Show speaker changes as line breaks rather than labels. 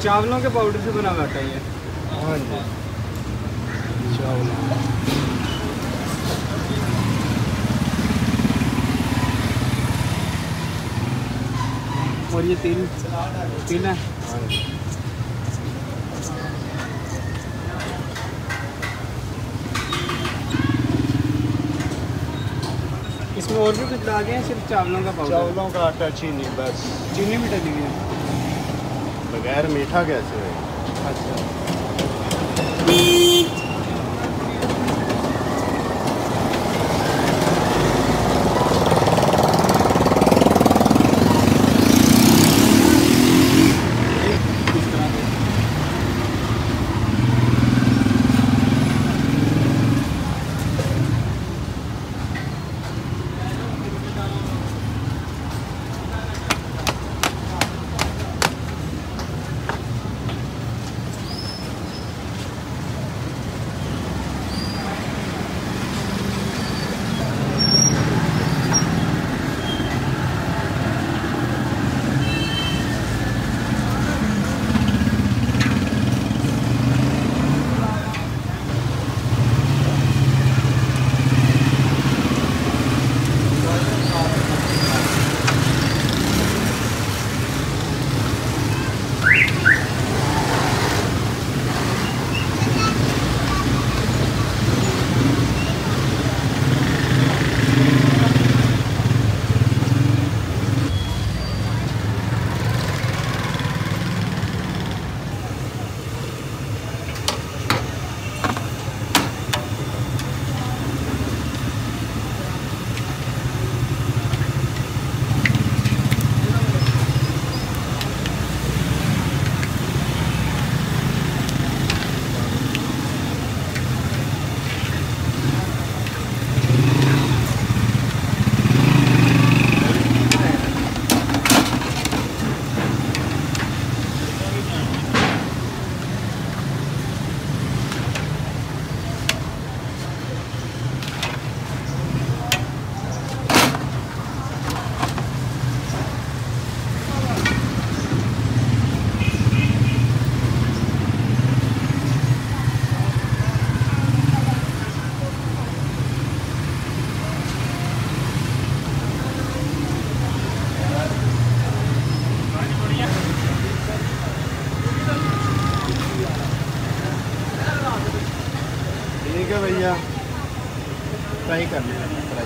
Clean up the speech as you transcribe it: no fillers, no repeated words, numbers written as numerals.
चावलों के पाउडर से बना हुआ आता है ये।
हाँ जी, चावल।
और ये तिल तिल है।
हाँ जी।
इसमें और भी कुछ डाल दिया, सिर्फ चावलों का पाउडर?
चावलों का आटा, चीनी, बस।
चीनी भी डली हुई है।
बगैर मीठा कैसे है?
अच्छा।
ठीक है भैया, फ्राई कर लेना। फ्राई